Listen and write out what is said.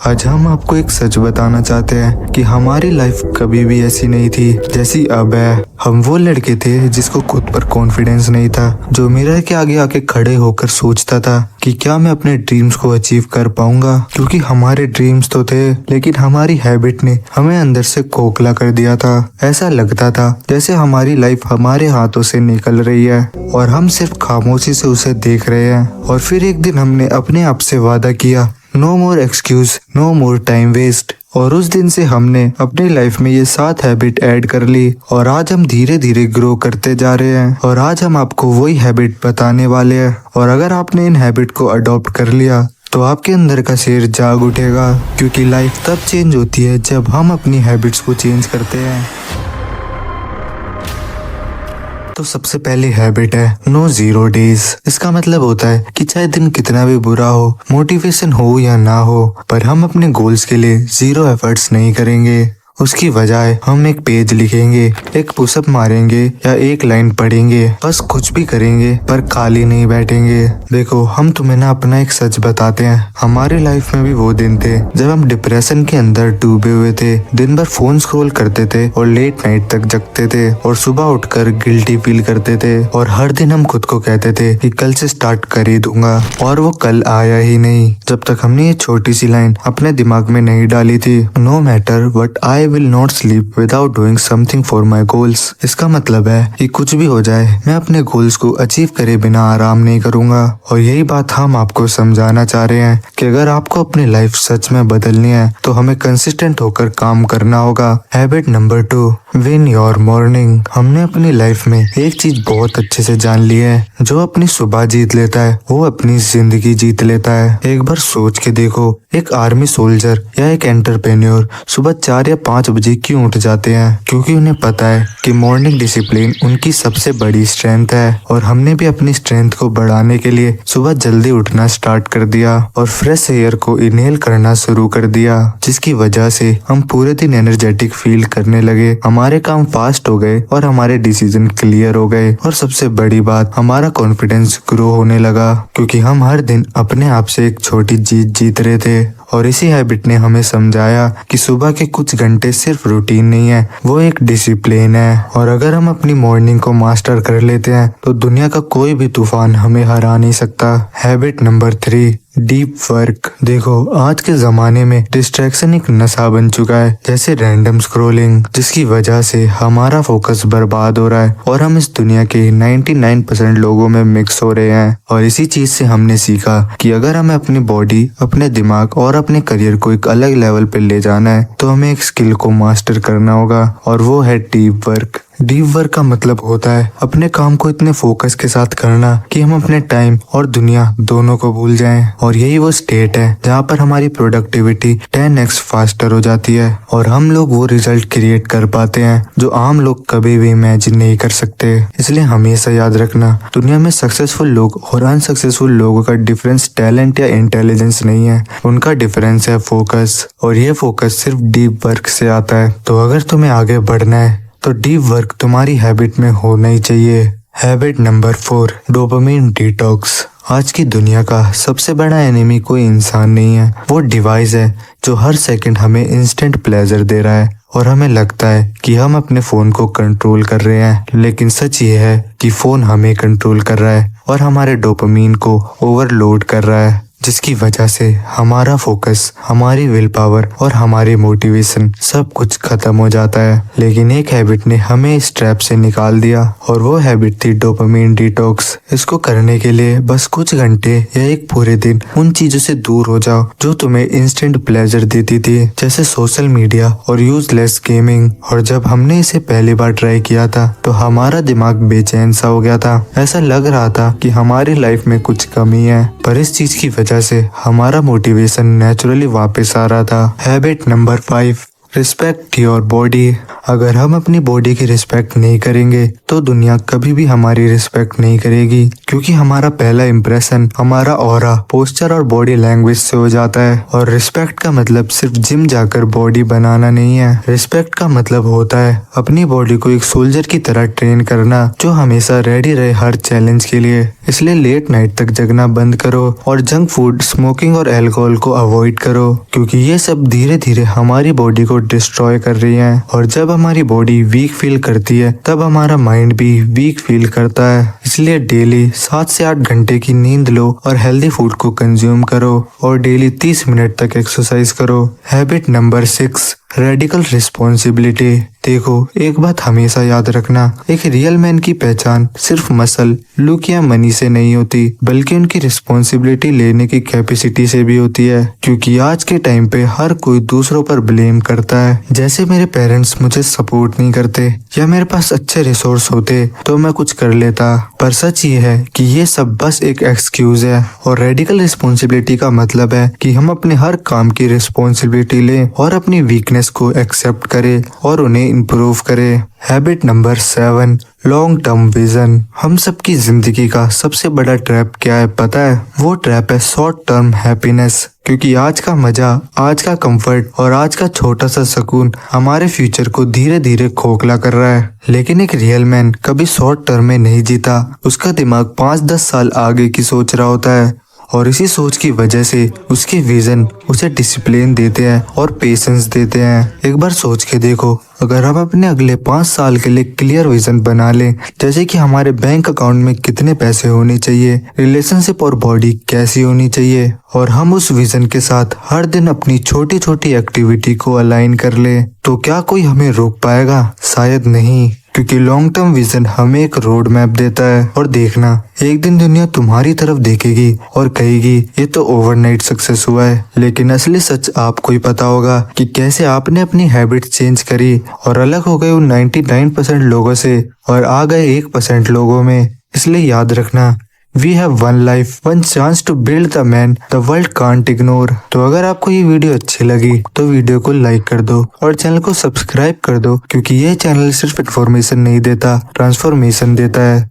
आज हम आपको एक सच बताना चाहते हैं कि हमारी लाइफ कभी भी ऐसी नहीं थी जैसी अब है। हम वो लड़के थे जिसको खुद पर कॉन्फिडेंस नहीं था, जो मिरर के आगे आके खड़े होकर सोचता था कि क्या मैं अपने ड्रीम्स को अचीव कर पाऊंगा, क्योंकि हमारे ड्रीम्स तो थे लेकिन हमारी हैबिट ने हमें अंदर से खोखला कर दिया था। ऐसा लगता था जैसे हमारी लाइफ हमारे हाथों से निकल रही है और हम सिर्फ खामोशी से उसे देख रहे हैं। और फिर एक दिन हमने अपने आप से वादा किया, no more excuse, no more time waste. और उस दिन से हमने अपनी लाइफ में ये 7 हैबिट ऐड कर ली और आज हम धीरे धीरे ग्रो करते जा रहे हैं। और आज हम आपको वही हैबिट बताने वाले हैं। और अगर आपने इन हैबिट को अडॉप्ट कर लिया तो आपके अंदर का शेर जाग उठेगा, क्योंकि लाइफ तब चेंज होती है जब हम अपनी हैबिट्स को चेंज करते हैं। तो सबसे पहली हैबिट है नो जीरो डेज। इसका मतलब होता है कि चाहे दिन कितना भी बुरा हो, मोटिवेशन हो या ना हो, पर हम अपने गोल्स के लिए जीरो एफर्ट्स नहीं करेंगे। उसकी बजाय हम एक पेज लिखेंगे, एक पुशअप मारेंगे या एक लाइन पढ़ेंगे, बस कुछ भी करेंगे पर खाली नहीं बैठेंगे। देखो, हम तुम्हें ना अपना एक सच बताते हैं। हमारी लाइफ में भी वो दिन थे जब हम डिप्रेशन के अंदर डूबे हुए थे, दिन भर फोन स्क्रॉल करते थे और लेट नाइट तक जगते थे और सुबह उठकर गिल्टी फील करते थे। और हर दिन हम खुद को कहते थे कि कल से स्टार्ट कर ही दूंगा, और वो कल आया ही नहीं जब तक हमने ये छोटी सी लाइन अपने दिमाग में नहीं डाली थी, no matter what I will not sleep without doing something for my goals। इसका मतलब है कि कुछ भी हो जाए, मैं अपने गोल्स को अचीव करे बिना आराम नहीं करूंगा। और यही बात हम आपको समझाना चाह रहे हैं कि अगर आपको अपनी लाइफ सच में बदलनी है तो हमें कंसिस्टेंट होकर काम करना होगा। Habit number 2, win your morning. हमने अपनी लाइफ में एक चीज बहुत अच्छे से जान ली है, जो अपनी सुबह जीत लेता है वो अपनी जिंदगी जीत लेता है। एक बार सोच के देखो, एक आर्मी सोल्जर या एक एंटरप्रेन्योर सुबह 4 या 5 बजे क्यों उठ जाते हैं? क्योंकि उन्हें पता है कि मॉर्निंग डिसिप्लिन उनकी सबसे बड़ी स्ट्रेंथ है। और हमने भी अपनी स्ट्रेंथ को बढ़ाने के लिए सुबह जल्दी उठना स्टार्ट कर दिया और फ्रेश एयर को इनहेल करना शुरू कर दिया, जिसकी वजह से हम पूरे दिन एनर्जेटिक फील करने लगे। हमारे काम फास्ट हो गए और हमारे डिसीजन क्लियर हो गए, और सबसे बड़ी बात, हमारा कॉन्फिडेंस ग्रो होने लगा, क्योंकि हम हर दिन अपने आप से एक छोटी जीत जीत रहे थे। और इसी हैबिट ने हमें समझाया कि सुबह के कुछ घंटे सिर्फ रूटीन नहीं है, वो एक डिसिप्लिन है। और अगर हम अपनी मॉर्निंग को मास्टर कर लेते हैं तो दुनिया का कोई भी तूफान हमें हरा नहीं सकता। Habit number 3, deep work. देखो, आज के जमाने में डिस्ट्रैक्शन एक नशा बन चुका है, जैसे रैंडम स्क्रॉलिंग, जिसकी वजह से हमारा फोकस बर्बाद हो रहा है और हम इस दुनिया के 99% लोगों में मिक्स हो रहे हैं। और इसी चीज से हमने सीखा कि अगर हमें अपनी बॉडी, अपने दिमाग और अपने करियर को एक अलग लेवल पे ले जाना है तो हमें एक स्किल को मास्टर करना होगा, और वो है डीप वर्क। डीप वर्क का मतलब होता है अपने काम को इतने फोकस के साथ करना कि हम अपने टाइम और दुनिया दोनों को भूल जाएं। और यही वो स्टेट है जहाँ पर हमारी प्रोडक्टिविटी 10x फास्टर हो जाती है और हम लोग वो रिजल्ट क्रिएट कर पाते हैं जो आम लोग कभी भी इमेजिन नहीं कर सकते। इसलिए हमेशा याद रखना, दुनिया में सक्सेसफुल लोग और अनसक्सेसफुल लोगों का डिफरेंस टैलेंट या इंटेलिजेंस नहीं है, उनका डिफरेंस है फोकस। और ये फोकस सिर्फ डीप वर्क से आता है। तो अगर तुम्हें आगे बढ़ना है तो डीप वर्क तुम्हारी हैबिट में होना ही चाहिए। Habit number 4, dopamine detox. आज की दुनिया का सबसे बड़ा एनिमी कोई इंसान नहीं है, वो डिवाइस है जो हर सेकंड हमें इंस्टेंट प्लेजर दे रहा है। और हमें लगता है कि हम अपने फोन को कंट्रोल कर रहे हैं, लेकिन सच ये है कि फोन हमें कंट्रोल कर रहा है और हमारे डोपामिन को ओवरलोड कर रहा है, जिसकी वजह से हमारा फोकस, हमारी विल पावर और हमारी मोटिवेशन सब कुछ खत्म हो जाता है। लेकिन एक हैबिट ने हमें इस ट्रैप से निकाल दिया, और वो हैबिट थी डोपामिन डिटॉक्स। इसको करने के लिए बस कुछ घंटे या एक पूरे दिन उन चीजों से दूर हो जाओ जो तुम्हें इंस्टेंट प्लेजर देती थी, जैसे सोशल मीडिया और यूजलेस गेमिंग। और जब हमने इसे पहली बार ट्राई किया था तो हमारा दिमाग बेचैन सा हो गया था। ऐसा लग रहा था कि हमारी लाइफ में कुछ कमी है, पर इस चीज की वजह से हमारा मोटिवेशन नेचुरली वापस आ रहा था। Habit number 5, respect your body. अगर हम अपनी बॉडी की रिस्पेक्ट नहीं करेंगे तो दुनिया कभी भी हमारी रिस्पेक्ट नहीं करेगी, क्योंकि हमारा पहला इंप्रेशन हमारा ऑरा, पोस्चर और बॉडी लैंग्वेज से हो जाता है। और रिस्पेक्ट का मतलब सिर्फ जिम जाकर बॉडी बनाना नहीं है। रिस्पेक्ट का मतलब होता है अपनी बॉडी को एक सोल्जर की तरह ट्रेन करना, जो हमेशा रेडी रहे हर चैलेंज के लिए। इसलिए लेट नाइट तक जगना बंद करो और जंक फूड, स्मोकिंग और अल्कोहल को अवॉइड करो, क्योंकि ये सब धीरे धीरे हमारी बॉडी को डिस्ट्रॉय कर रही है। और जब हमारी बॉडी वीक फील करती है तब हमारा माइंड भी वीक फील करता है। इसलिए डेली 7 से 8 घंटे की नींद लो और हेल्दी फूड को कंज्यूम करो और डेली 30 मिनट तक एक्सरसाइज करो। Habit number 6, radical responsibility. देखो, एक बात हमेशा याद रखना, एक रियल मैन की पहचान सिर्फ मसल, लुक या मनी से नहीं होती, बल्कि उनकी रिस्पॉन्सिबिलिटी लेने की कैपेसिटी से भी होती है। क्योंकि आज के टाइम पे हर कोई दूसरों पर ब्लेम करता है। जैसे मेरे पेरेंट्स मुझे सपोर्ट नहीं करते या मेरे पास अच्छे रिसोर्स होते तो मैं कुछ कर लेता, पर सच ये है कि ये सब बस एक एक्सक्यूज है। और रेडिकल रिस्पॉन्सिबिलिटी का मतलब है कि हम अपने हर काम की रिस्पॉन्सिबिलिटी लें और अपनी वीकनेस को एक्सेप्ट करें और उन्हें इम्प्रूव करें। Habit number 7, long term vision. हम सबकी जिंदगी का सबसे बड़ा ट्रैप क्या है पता है? वो ट्रैप है शॉर्ट टर्म हैप्पीनेस। क्योंकि आज का मजा, आज का कंफर्ट और आज का छोटा सा सुकून हमारे फ्यूचर को धीरे धीरे खोखला कर रहा है। लेकिन एक रियल मैन कभी शॉर्ट टर्म में नहीं जीता। उसका दिमाग 5-10 साल आगे की सोच रहा होता है, और इसी सोच की वजह से उसके विजन उसे डिसिप्लिन देते हैं और पेशेंस देते हैं। एक बार सोच के देखो, अगर हम अपने अगले 5 साल के लिए क्लियर विजन बना लें, जैसे कि हमारे बैंक अकाउंट में कितने पैसे होने चाहिए, रिलेशनशिप और बॉडी कैसी होनी चाहिए, और हम उस विजन के साथ हर दिन अपनी छोटी छोटी एक्टिविटी को अलाइन कर ले, तो क्या कोई हमें रोक पाएगा? शायद नहीं, क्योंकि लॉन्ग टर्म विजन हमें एक रोड मैप देता है। और देखना, एक दिन दुनिया तुम्हारी तरफ देखेगी और कहेगी ये तो ओवरनाइट सक्सेस हुआ है। लेकिन असली सच आपको ही पता होगा कि कैसे आपने अपनी हैबिट चेंज करी और अलग हो गए उन 99% लोगों से और आ गए 1% लोगों में। इसलिए याद रखना, we have one life, one chance to build the man the world can't ignore. तो अगर आपको ये वीडियो अच्छी लगी तो वीडियो को लाइक कर दो और चैनल को सब्सक्राइब कर दो, क्योंकि ये चैनल सिर्फ इन्फॉर्मेशन नहीं देता, ट्रांसफॉर्मेशन देता है।